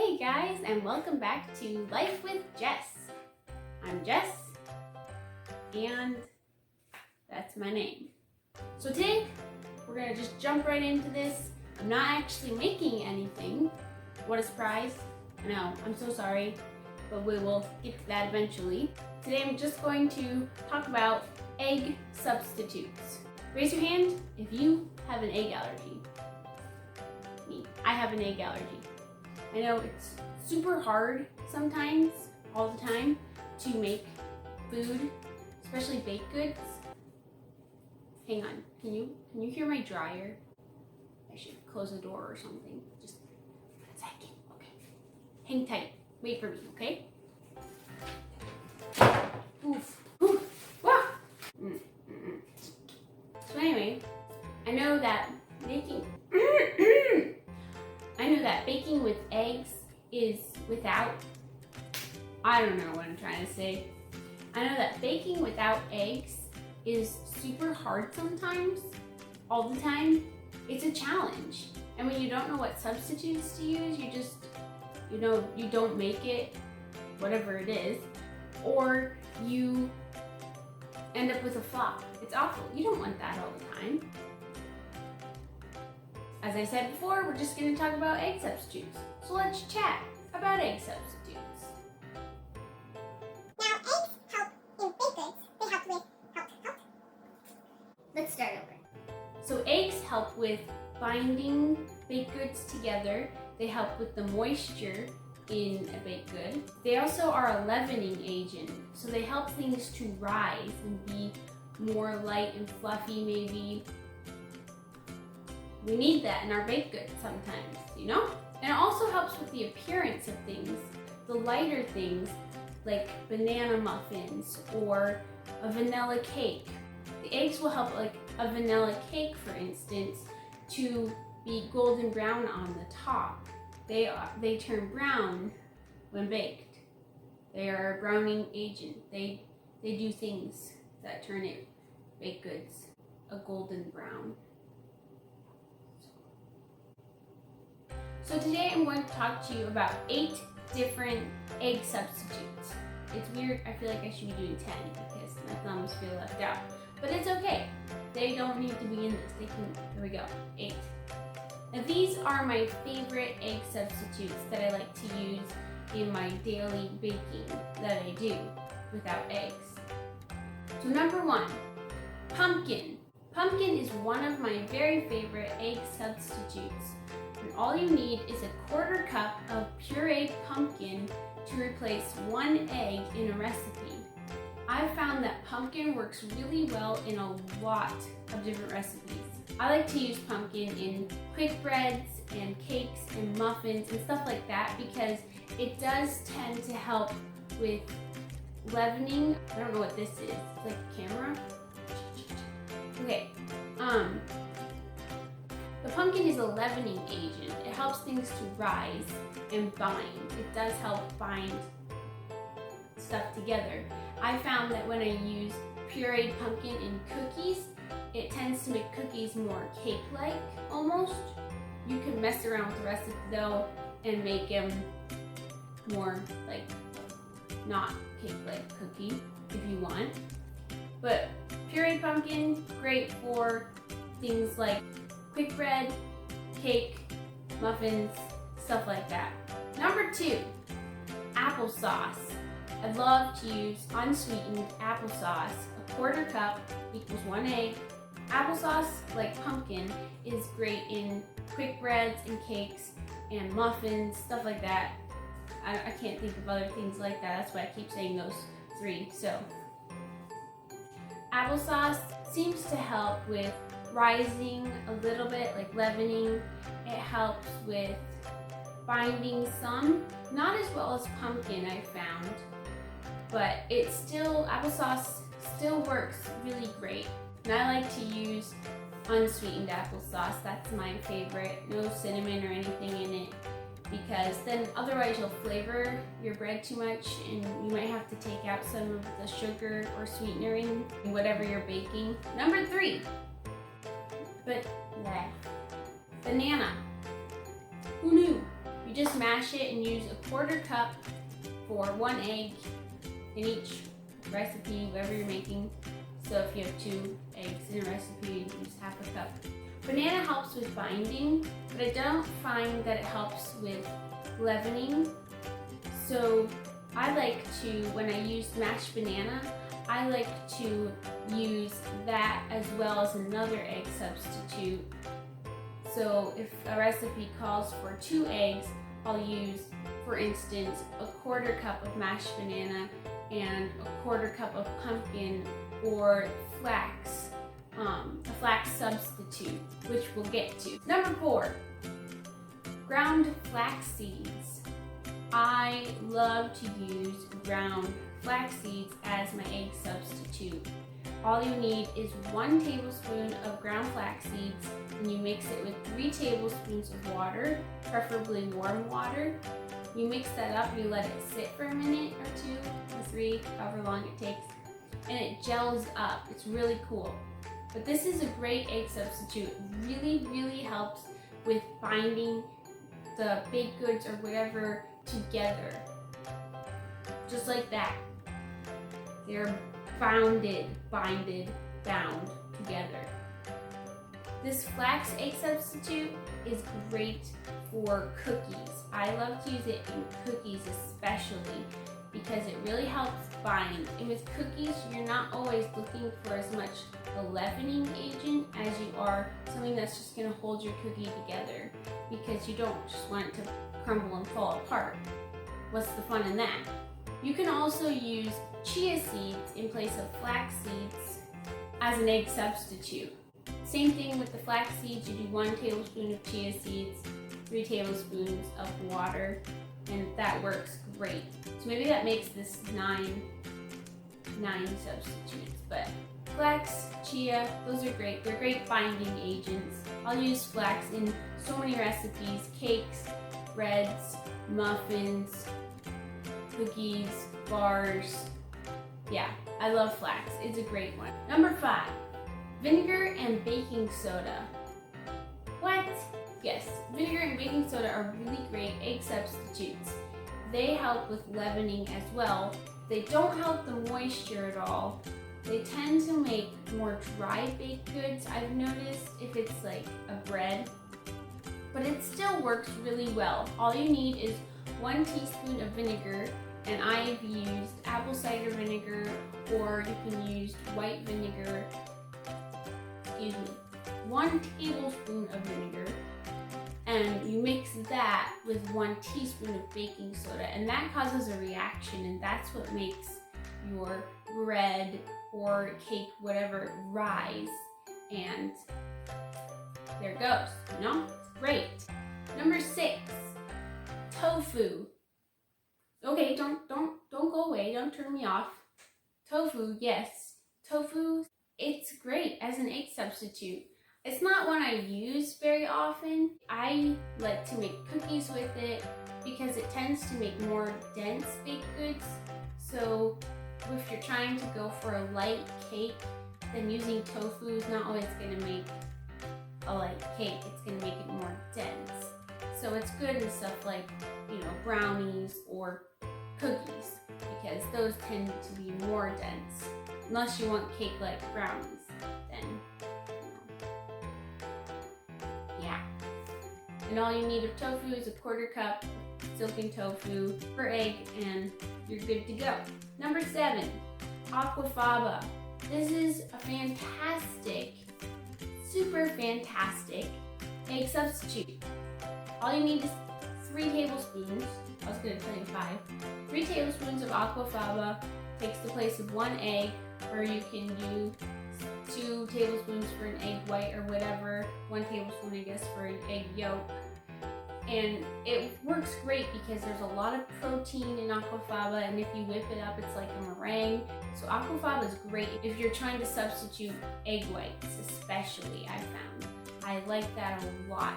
Hey guys, and welcome back to Life with Jess. I'm Jess, and that's my name. So today, we're gonna just jump right into this. I'm not actually making anything. What a surprise. I know, I'm so sorry, but we will get to that eventually. Today I'm just going to talk about egg substitutes. Raise your hand if you have an egg allergy. Me, I have an egg allergy. I know it's super hard sometimes, all the time, to make food, especially baked goods. Hang on, can you hear my dryer? I should close the door or something. Just 1 second, okay. Hang tight, wait for me, okay? Oof, oof, wah! So anyway, I know that baking with eggs is I don't know what I'm trying to say. I know that baking without eggs is super hard sometimes, all the time. It's a challenge. And when you don't know what substitutes to use, you don't make it, whatever it is, or you end up with a flop. It's awful. You don't want that all the time. As I said before, we're just going to talk about egg substitutes. So let's chat about egg substitutes. Now, eggs help in baked goods. They help with help. Let's start over. So eggs help with binding baked goods together. They help with the moisture in a baked good. They also are a leavening agent, so they help things to rise and be more light and fluffy maybe. We need that in our baked goods sometimes, you know? And it also helps with the appearance of things, the lighter things like banana muffins or a vanilla cake. The eggs will help, like a vanilla cake, for instance, to be golden brown on the top. They turn brown when baked. They are a browning agent. They do things that turn baked goods a golden brown. So today I'm going to talk to you about 8 different egg substitutes. It's weird, I feel like I should be doing 10 because my thumbs feel left out. But it's okay. They don't need to be in this. Here we go, 8. Now these are my favorite egg substitutes that I like to use in my daily baking that I do without eggs. So number 1, pumpkin. Pumpkin is one of my very favorite egg substitutes. And all you need is a 1/4 cup of pureed pumpkin to replace 1 egg in a recipe. I've found that pumpkin works really well in a lot of different recipes. I like to use pumpkin in quick breads and cakes and muffins and stuff like that because it does tend to help with leavening. I don't know what this is. It's like a camera. Okay. The pumpkin is a leavening agent. It helps things to rise and bind. It does help bind stuff together. I found that when I use pureed pumpkin in cookies, it tends to make cookies more cake-like almost. You can mess around with the recipe though and make them more like not cake-like cookie if you want. But pureed pumpkin, great for things like quick bread, cake, muffins, stuff like that. Number 2, applesauce. I love to use unsweetened applesauce. A 1/4 cup equals 1 egg. Applesauce, like pumpkin, is great in quick breads and cakes and muffins, stuff like that. I can't think of other things like that. That's why I keep saying those 3. So, applesauce seems to help with rising a little bit, like leavening. It helps with binding some, not as well as pumpkin I found, but applesauce still works really great. And I like to use unsweetened applesauce. That's my favorite. No cinnamon or anything in it because then otherwise you'll flavor your bread too much and you might have to take out some of the sugar or sweetener in whatever you're baking. Number 3. Banana. Who knew? You just mash it and use a 1/4 cup for 1 egg in each recipe, whatever you're making. So if you have 2 eggs in a recipe, use 1/2 cup. Banana helps with binding, but I don't find that it helps with leavening. So I like to, when I use mashed banana, I like to use that as well as another egg substitute. So if a recipe calls for 2 eggs, I'll use, for instance, a 1/4 cup of mashed banana and a 1/4 cup of pumpkin or flax, a flax substitute, which we'll get to. Number 4, ground flax seeds. I love to use ground flax seeds as my egg substitute. All you need is 1 tablespoon of ground flax seeds, and you mix it with 3 tablespoons of water, preferably warm water. You mix that up and you let it sit for a minute or 2 or 3, however long it takes, and it gels up. It's really cool. But this is a great egg substitute. It really, really helps with binding the baked goods or whatever together. Just like that. They're bound together. This flax egg substitute is great for cookies. I love to use it in cookies especially because it really helps bind. And with cookies, you're not always looking for as much a leavening agent as you are something that's just going to hold your cookie together, because you don't just want it to crumble and fall apart. What's the fun in that? You can also use chia seeds in place of flax seeds as an egg substitute. Same thing with the flax seeds. You do 1 tablespoon of chia seeds, 3 tablespoons of water, and that works great. So maybe that makes this 9 substitutes, but flax, chia, those are great. They're great binding agents. I'll use flax in so many recipes: cakes, breads, muffins, cookies, bars. Yeah, I love flax. It's a great one. Number 5, vinegar and baking soda. What? Yes, vinegar and baking soda are really great egg substitutes. They help with leavening as well. They don't help the moisture at all. They tend to make more dry baked goods, I've noticed, if it's like a bread. But it still works really well. All you need is 1 teaspoon of vinegar, and I've used apple cider vinegar, or you can use white vinegar. 1 tablespoon of vinegar, and you mix that with 1 teaspoon of baking soda, and that causes a reaction, and that's what makes your bread or cake, whatever, rise. And there it goes. You know, it's great. Number 6, tofu. Okay, don't go away. Don't turn me off. Tofu, yes, tofu. It's great as an egg substitute. It's not one I use very often. I like to make cookies with it because it tends to make more dense baked goods. So if you're trying to go for a light cake, then using tofu is not always going to make a light cake. It's going to make it more dense. So it's good in stuff like, brownies or cookies, because those tend to be more dense. Unless you want cake like brownies, then yeah. And all you need of tofu is a 1/4 cup silken tofu per egg, and you're good to go. Number 7, Aquafaba. This is a fantastic, super fantastic egg substitute. All you need is 3 tablespoons. I was going to tell you 5. 3 tablespoons of Aquafaba takes the place of 1 egg, or you can do 2 tablespoons for an egg white or whatever, 1 tablespoon I guess for an egg yolk. And it works great because there's a lot of protein in Aquafaba, and if you whip it up, it's like a meringue. So Aquafaba is great if you're trying to substitute egg whites, especially, I found. I like that a lot.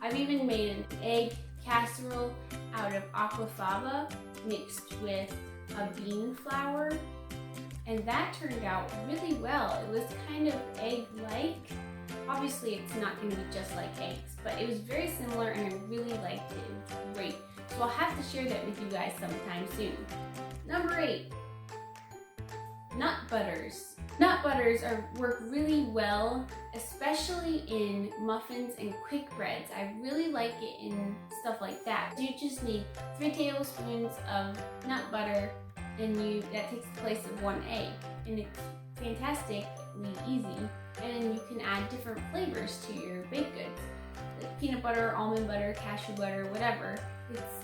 I've even made an egg casserole out of Aquafaba mixed with a bean flour, and that turned out really well. It was kind of egg-like. Obviously, it's not going to be just like eggs, but it was very similar, and I really liked it. It was great. to share that with you guys sometime soon. Number 8, nut butters. Nut butters work really well, especially in muffins and quick breads. I really like it in stuff like that. You just need 3 tablespoons of nut butter, and that takes the place of 1 egg, and it's fantastically easy. And you can add different flavors to your baked goods, like peanut butter, almond butter, cashew butter, whatever.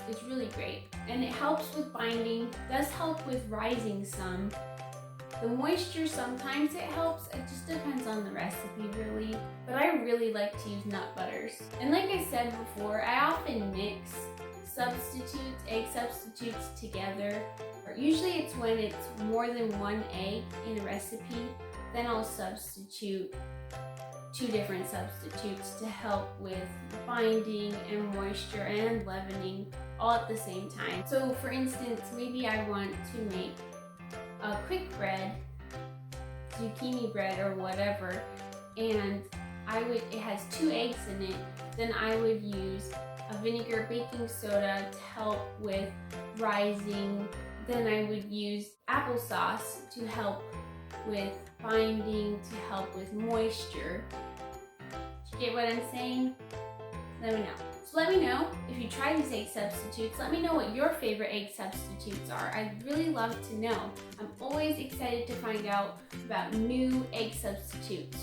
It's really great, and it helps with binding. Does help with rising some. The moisture, sometimes it helps. It just depends on the recipe, really. But I really like to use nut butters. And like I said before, I often mix egg substitutes together. Or usually it's when it's more than 1 egg in a recipe, then I'll substitute 2 different substitutes to help with binding and moisture and leavening all at the same time. So for instance, maybe I want to make a quick bread, zucchini bread or whatever, and it has 2 eggs in it, then I would use a vinegar baking soda to help with rising. Then I would use applesauce to help with binding, to help with moisture. Do you get what I'm saying? Let me know. So let me know if you try these egg substitutes. Let me know what your favorite egg substitutes are. I'd really love to know. I'm always excited to find out about new egg substitutes.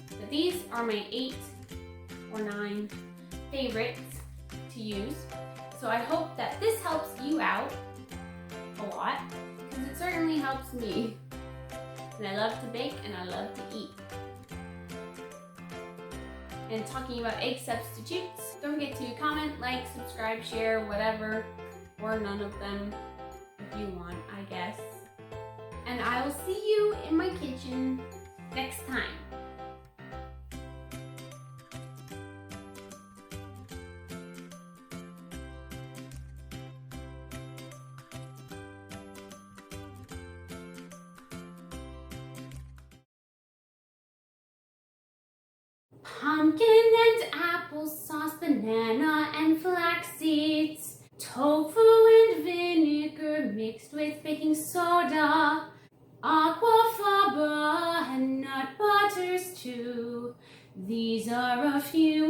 But these are my 8 or 9 favorites to use. So I hope that this helps you out a lot, because it certainly helps me. And I love to bake and I love to eat. And talking about egg substitutes, don't forget to comment, like, subscribe, share, whatever, or none of them if you want, I guess. And I will see you in my kitchen next time. Pumpkin and applesauce, banana and flax seeds, tofu and vinegar mixed with baking soda, aquafaba and nut butters too. These are a few